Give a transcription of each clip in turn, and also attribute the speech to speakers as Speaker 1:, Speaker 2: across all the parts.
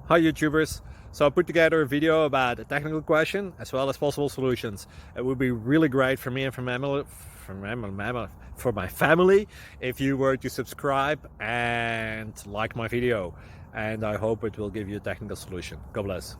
Speaker 1: Hi YouTubers! So I put together a video about a technical question as well as possible solutions. It would be really great for me and for my family if you were to subscribe and like my video, and I hope it will give you a technical solution. God bless.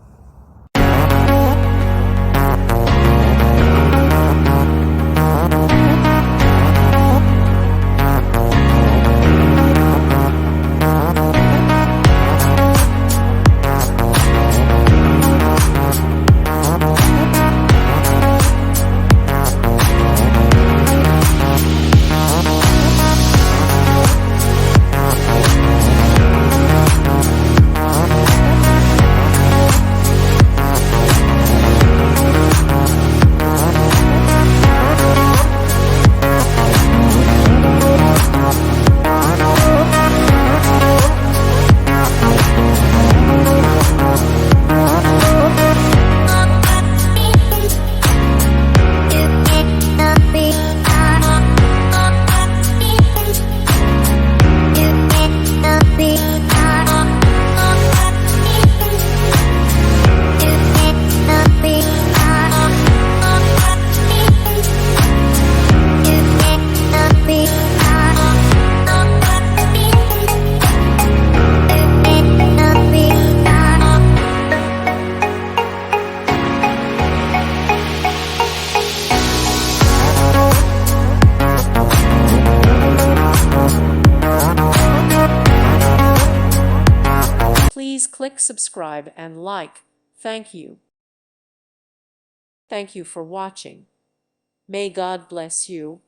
Speaker 2: Please click subscribe and like. Thank you. Thank you for watching. May God bless you.